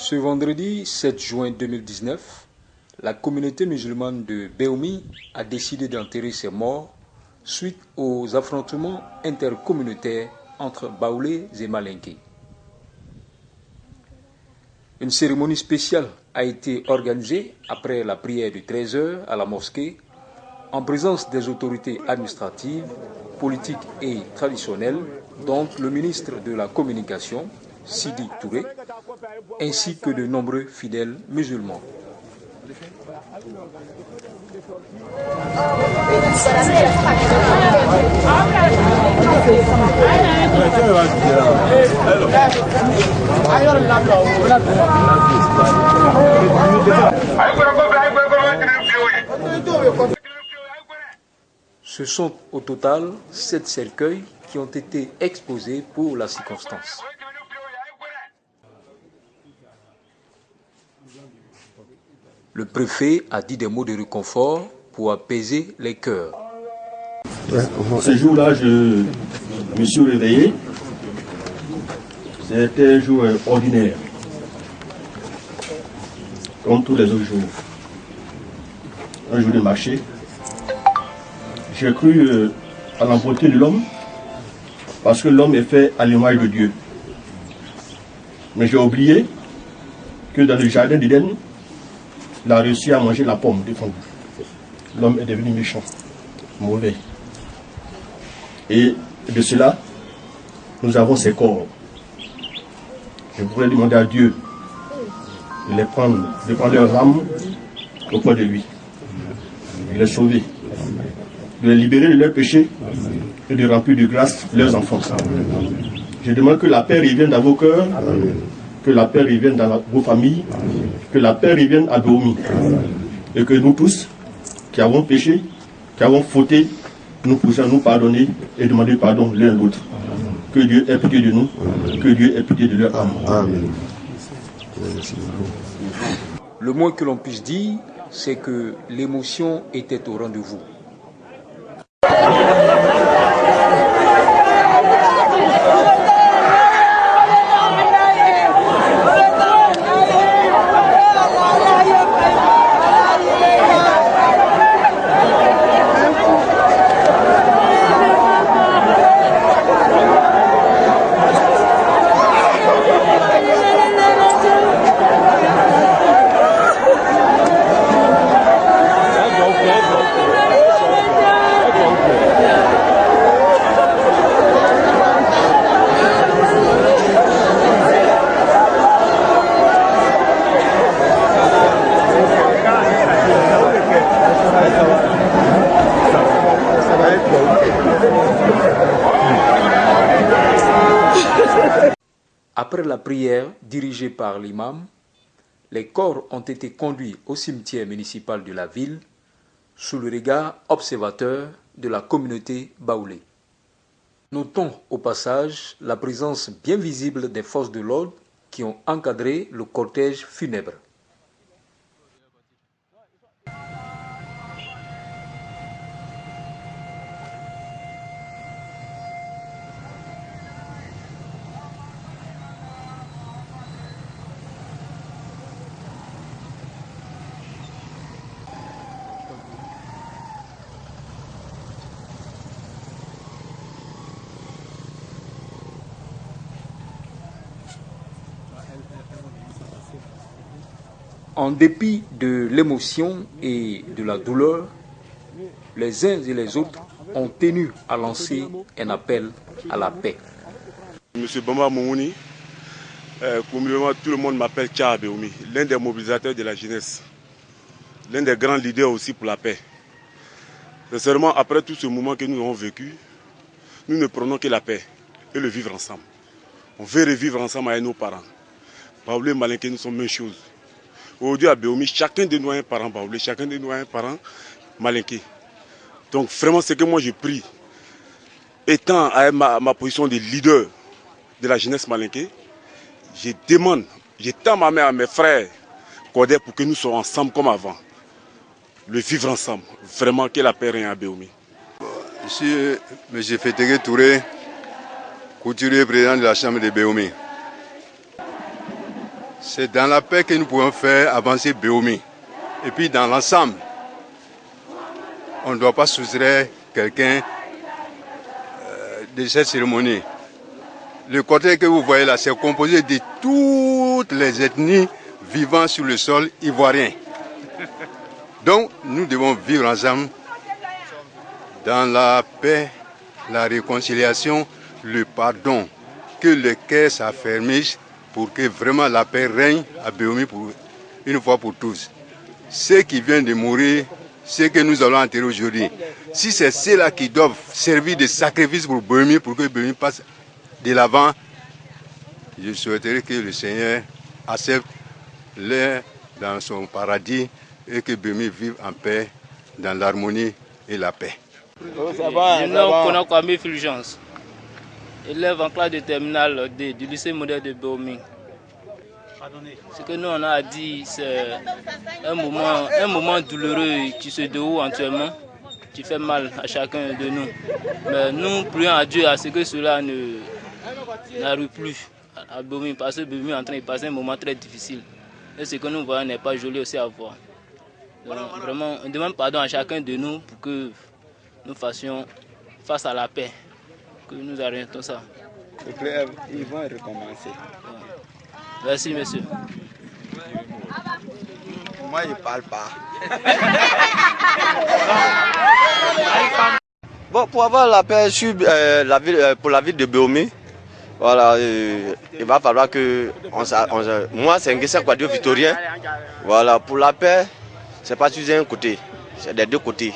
Ce vendredi 7 juin 2019, la communauté musulmane de Béoumi a décidé d'enterrer ses morts suite aux affrontements intercommunautaires entre Baoulés et Malinké. Une cérémonie spéciale a été organisée après la prière de 13 h à la mosquée en présence des autorités administratives, politiques et traditionnelles, dont le ministre de la Communication, Sidi Touré, ainsi que de nombreux fidèles musulmans. Ce sont au total 7 cercueils qui ont été exposés pour la circonstance. Le préfet a dit des mots de réconfort pour apaiser les cœurs. Ce jour-là, je me suis réveillé. C'était un jour ordinaire, comme tous les autres jours. Un jour de marché. J'ai cru à la beauté de l'homme, parce que l'homme est fait à l'image de Dieu. Mais j'ai oublié que dans le jardin d'Éden, il a réussi à manger la pomme défendue. L'homme est devenu méchant, mauvais. Et de cela, nous avons ces corps. Je pourrais demander à Dieu de prendre leurs âmes auprès de lui, de les sauver, de les libérer de leurs péchés et de remplir de grâce leurs enfants. Je demande que la paix revienne dans vos cœurs, que la paix revienne dans vos familles, que la paix revienne à Béoumi. Et que nous tous, qui avons péché, qui avons fauté, nous puissions nous pardonner et demander pardon l'un l'autre. Que Dieu ait pitié de nous, que Dieu ait pitié de leur âme. Amen. Le moins que l'on puisse dire, c'est que l'émotion était au rendez-vous. Après la prière dirigée par l'imam, les corps ont été conduits au cimetière municipal de la ville sous le regard observateur de la communauté baoulée. Notons au passage la présence bien visible des forces de l'ordre qui ont encadré le cortège funèbre. En dépit de l'émotion et de la douleur, les uns et les autres ont tenu à lancer un appel à la paix. Monsieur Bamba Moumouni, communément tout le monde m'appelle Tcha Béoumi, l'un des mobilisateurs de la jeunesse, l'un des grands leaders aussi pour la paix. Sincèrement, après tout ce moment que nous avons vécu, nous ne prenons que la paix et le vivre ensemble. On veut revivre ensemble avec nos parents. Baoulé et Malinké, nous sommes même chose. Aujourd'hui à Béoumi, chacun de nous a un parent Baoulé, chacun de nous a un parent Malinké. Donc vraiment ce que moi je prie, étant à ma position de leader de la jeunesse Malinké, je demande, je tends ma main à mes frères Codé pour que nous soyons ensemble comme avant. Le vivre ensemble, vraiment que la paix règne à Béoumi. Je suis M. Fétéré Touré, couturier président de la Chambre de Béoumi. C'est dans la paix que nous pouvons faire avancer Béomi. Et puis dans l'ensemble, on ne doit pas soustraire quelqu'un de cette cérémonie. Le cortège que vous voyez là, c'est composé de toutes les ethnies vivant sur le sol ivoirien. Donc, nous devons vivre ensemble dans la paix, la réconciliation, le pardon. Que les cœurs s'affermissent pour que vraiment la paix règne à Béomi une fois pour tous. Ceux qui viennent de mourir, ceux que nous allons enterrer aujourd'hui, si c'est ceux-là qui doivent servir de sacrifice pour Béomi, pour que Béomi passe de l'avant, je souhaiterais que le Seigneur accepte l'air dans son paradis et que Béomi vive en paix, dans l'harmonie et la paix. Je nomme Konakwame Fulgence, élève en classe de terminale D du lycée moderne de Béomi. Ce que nous on a dit, c'est un moment douloureux qui se déroule actuellement, qui fait mal à chacun de nous. Mais nous prions à Dieu à ce que cela n'arrive plus à Béomi, parce que Béomi est en train de passer un moment très difficile. Et ce que nous voyons n'est pas joli aussi à voir. Donc, vraiment, on demande pardon à chacun de nous pour que nous fassions face à la paix, que nous arrêtons ça. Ils vont recommencer. Merci, monsieur. Moi, je ne parle pas. Bon, pour avoir la paix sur pour la ville de Béomi, voilà, il va falloir que moi, c'est un Nguessa Kwadio Victorien. Voilà, pour la paix, c'est pas sur un côté, c'est des deux côtés.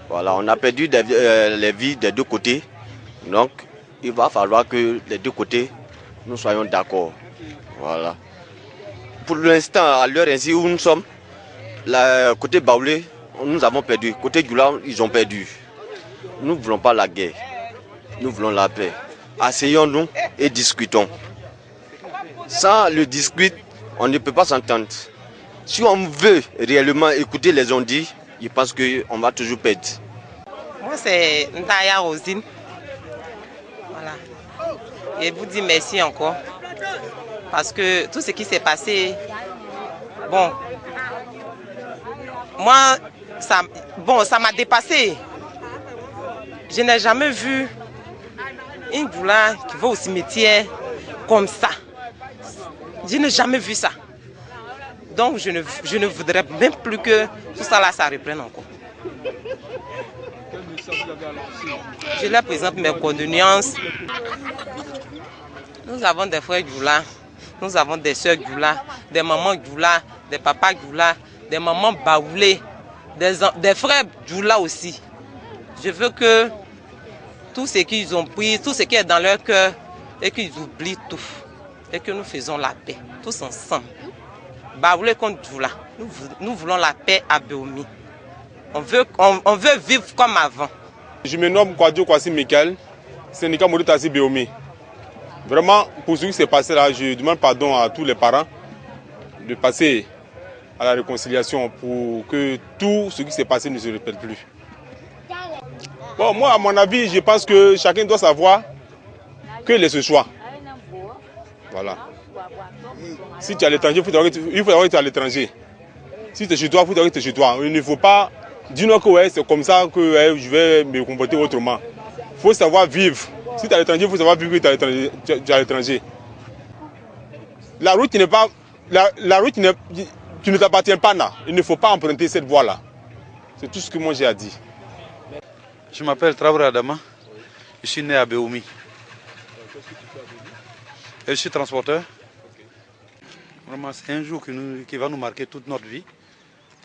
Voilà, on a perdu les vies des deux côtés. Donc, il va falloir que les deux côtés, nous soyons d'accord. Voilà. Pour l'instant, à l'heure ainsi où nous sommes, côté Baoulé, nous avons perdu. Côté Djoula, ils ont perdu. Nous ne voulons pas la guerre. Nous voulons la paix. Asseyons-nous et discutons. Sans le discuter, on ne peut pas s'entendre. Si on veut réellement écouter les ondits, je pense qu'on va toujours perdre. Moi, c'est Ndaya Rosine. Voilà. Et vous dis merci encore. Parce que tout ce qui s'est passé, bon, moi, ça m'a dépassé. Je n'ai jamais vu une doula qui va au cimetière comme ça. Je n'ai jamais vu ça. Donc je ne voudrais même plus que tout ça là, ça reprenne encore. Je leur présente mes condoléances. Nous avons des frères doula, nous avons des soeurs doula, des mamans doula, des papas doula, des mamans baoulées, des frères doula aussi. Je veux que tout ce qu'ils ont pris, tout ce qui est dans leur cœur, et qu'ils oublient tout. Et que nous faisons la paix, tous ensemble. Baoulé contre Djoula, nous voulons la paix à Béomi. On veut vivre comme avant. Je me nomme Kwadio Kwasi Michael, syndicat Moritasi Béomi. Vraiment, pour ce qui s'est passé là, je demande pardon à tous les parents de passer à la réconciliation pour que tout ce qui s'est passé ne se répète plus. Bon, moi, à mon avis, je pense que chacun doit savoir que les ce choix. Voilà. Si tu es à l'étranger, il faut savoir que tu es à l'étranger. Si tu es chez toi, il faut savoir que tu es chez toi. Il ne faut pas dire que ouais, c'est comme ça que ouais, je vais me comporter autrement. Il faut savoir vivre. Si tu es à l'étranger, il faut savoir vivre que tu es à l'étranger. La route n'est pas. La route tu ne t'appartiens pas là. Il ne faut pas emprunter cette voie-là. C'est tout ce que moi j'ai à dire. Je m'appelle Traoré Adama. Je suis né à Béomi. Et je suis transporteur. Vraiment, c'est un jour qui va nous marquer toute notre vie.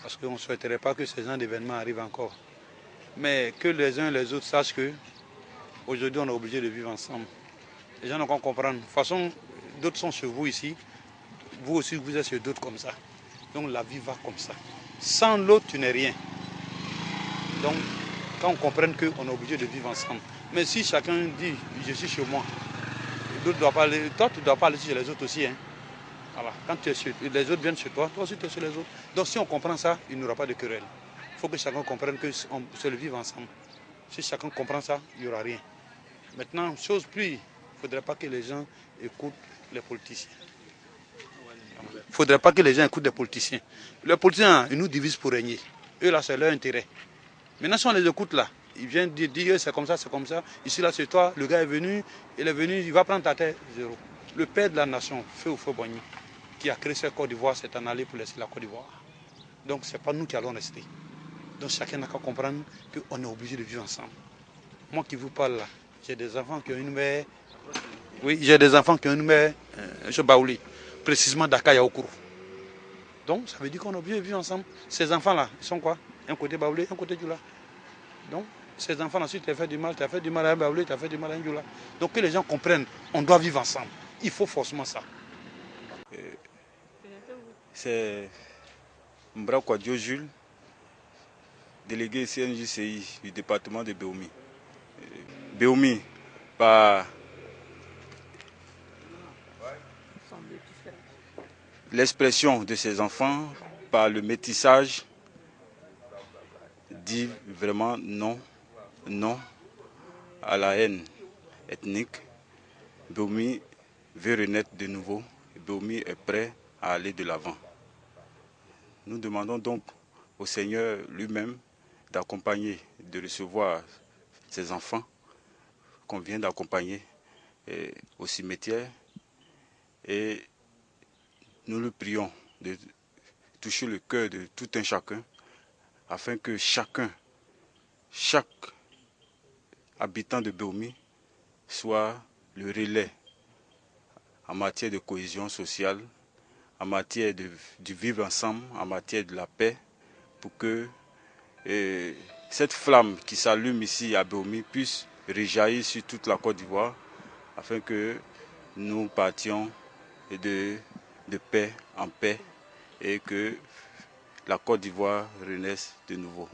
Parce qu'on ne souhaiterait pas que ce genre d'événements arrivent encore. Mais que les uns et les autres sachent qu'aujourd'hui, on est obligé de vivre ensemble. Les gens doivent comprendre. De toute façon, d'autres sont chez vous ici. Vous aussi, vous êtes chez d'autres comme ça. Donc la vie va comme ça. Sans l'autre, tu n'es rien. Donc, quand on comprenne qu'on est obligé de vivre ensemble. Mais si chacun dit, je suis chez moi, d'autres doivent pas aller, toi, tu ne dois pas aller chez les autres aussi. Hein. Voilà. Quand les autres viennent chez toi, toi aussi tu es chez les autres. Donc si on comprend ça, il n'y aura pas de querelle. Il faut que chacun comprenne que c'est le vivre ensemble. Si chacun comprend ça, il n'y aura rien. Maintenant, chose plus, il ne faudrait pas que les gens écoutent les politiciens. Il ne faudrait pas que les gens écoutent des politiciens. Les politiciens, ils nous divisent pour régner. Eux, là, c'est leur intérêt. Maintenant, si on les écoute là, ils viennent dire c'est comme ça, c'est comme ça. Ici, là, c'est toi, le gars est venu, il va prendre ta terre, zéro. Le père de la nation, Feu Houphouët-Boigny, qui a créé cette Côte d'Ivoire, s'est en allé pour laisser la Côte d'Ivoire. Donc, ce n'est pas nous qui allons rester. Donc, chacun n'a qu'à comprendre qu'on est obligé de vivre ensemble. Moi qui vous parle là, j'ai des enfants qui ont une mère. Oui, j'ai des enfants qui ont une mère, je Baouli, précisément Dakar Yaokourou. Donc, ça veut dire qu'on est obligé de vivre ensemble. Ces enfants-là, ils sont quoi? Un côté Baouli, un côté Djoula. Donc, ces enfants-là, si tu as fait du mal à un Baouli, tu as fait du mal à un Djoula. Donc, que les gens comprennent, on doit vivre ensemble. Il faut forcément ça. C'est Mbrakwadio Jules, délégué CNJCI du département de Béoumi. Béoumi, par l'expression de ses enfants, par le métissage, dit vraiment non à la haine ethnique. Béoumi veut renaître de nouveau. Béoumi est prêt à aller de l'avant. Nous demandons donc au Seigneur lui-même d'accompagner, de recevoir ses enfants qu'on vient d'accompagner au cimetière, et nous le prions de toucher le cœur de tout un chacun afin que chaque habitant de Béoumi soit le relais en matière de cohésion sociale, en matière du vivre ensemble, en matière de la paix, pour que cette flamme qui s'allume ici à Béoumi puisse rejaillir sur toute la Côte d'Ivoire, afin que nous partions de paix en paix et que la Côte d'Ivoire renaisse de nouveau.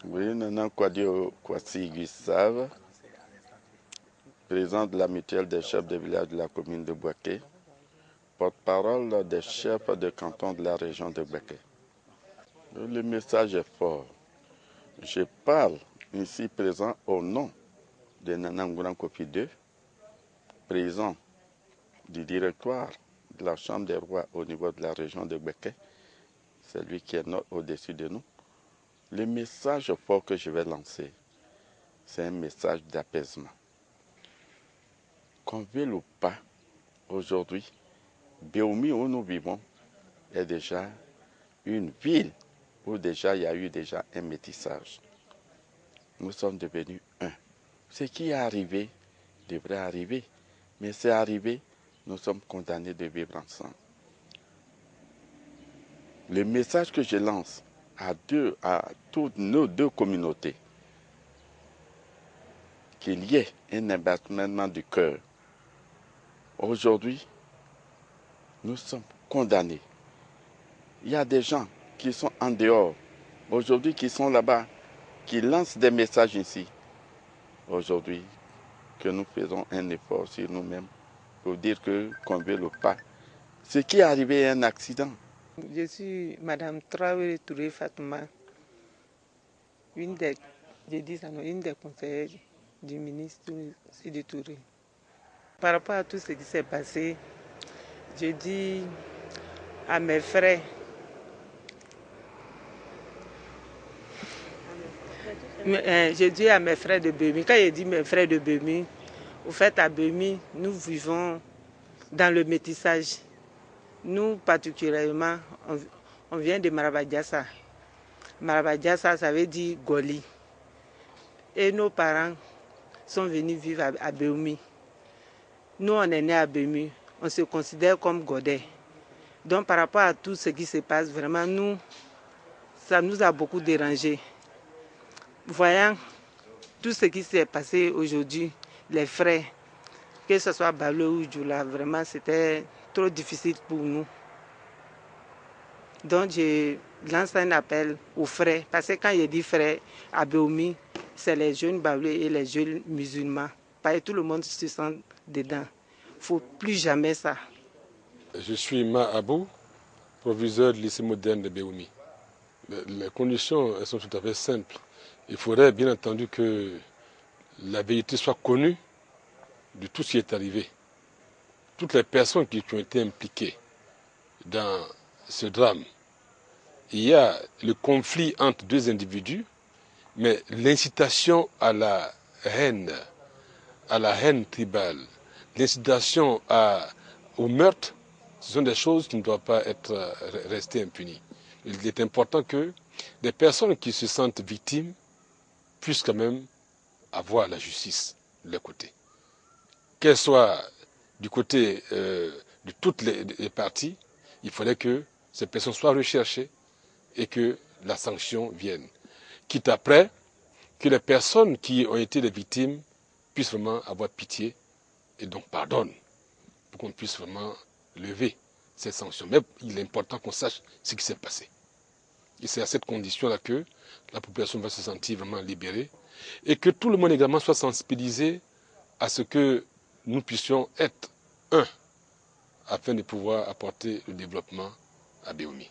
Oui, Nana Kwadio Kwasi Gustave, président de la mutuelle des chefs de village de la commune de Bouaké, porte-parole des chefs de canton de la région de Bouaké. Le message est fort. Je parle ici présent au nom de Nana Ngouran Kofi II, président du directoire de la Chambre des rois au niveau de la région de Bouaké. C'est lui qui est au-dessus de nous. Le message fort que je vais lancer, c'est un message d'apaisement. Qu'on veuille ou pas, aujourd'hui, Béoumi où nous vivons est déjà une ville où déjà il y a eu déjà un métissage. Nous sommes devenus un. Ce qui est arrivé devrait arriver, mais c'est arrivé, nous sommes condamnés de vivre ensemble. Le message que je lance à toutes nos deux communautés, qu'il y ait un abattement du cœur. Aujourd'hui, nous sommes condamnés. Il y a des gens qui sont en dehors, aujourd'hui qui sont là-bas, qui lancent des messages ici. Aujourd'hui, que nous faisons un effort sur nous-mêmes pour dire qu'on veut le pas. Ce qui est arrivé est un accident. Je suis Madame Traoré Touré Fatouma, une des conseillères du ministre Sidi Touré. Par rapport à tout ce qui s'est passé, je dis à mes frères, de Béoumi, quand je dis mes frères de Béoumi, au fait à Béoumi, nous vivons dans le métissage. Nous, particulièrement, on vient de Marabadiassa. Marabadiassa, ça veut dire Goli. Et nos parents sont venus vivre à Béoumi. Nous, on est nés à Béoumi. On se considère comme Godais. Donc, par rapport à tout ce qui se passe, vraiment, ça nous a beaucoup dérangés. Voyant tout ce qui s'est passé aujourd'hui, les frères, que ce soit Balo ou Djoula, vraiment, c'était trop difficile pour nous. Donc, je lance un appel aux frères, parce que quand je dis frères, à Béoumi, c'est les jeunes Baoulés et les jeunes musulmans. Parce que tout le monde se sent dedans. Il ne faut plus jamais ça. Je suis Ma Abou, proviseur du lycée moderne de Béoumi. Les conditions elles sont tout à fait simples. Il faudrait bien entendu que la vérité soit connue de tout ce qui est arrivé. toutes les personnes qui ont été impliquées dans ce drame. Il y a le conflit entre deux individus, mais l'incitation à la haine tribale, l'incitation au meurtre, ce sont des choses qui ne doivent pas rester impunies. Il est important que des personnes qui se sentent victimes puissent quand même avoir la justice de leur côté. Qu'elle soit du côté de toutes les parties, il faudrait que ces personnes soient recherchées et que la sanction vienne. Quitte après que les personnes qui ont été les victimes puissent vraiment avoir pitié et donc pardonnent pour qu'on puisse vraiment lever ces sanctions. Mais il est important qu'on sache ce qui s'est passé. Et c'est à cette condition-là que la population va se sentir vraiment libérée et que tout le monde également soit sensibilisé à ce que nous puissions être un afin de pouvoir apporter le développement à Béoumi.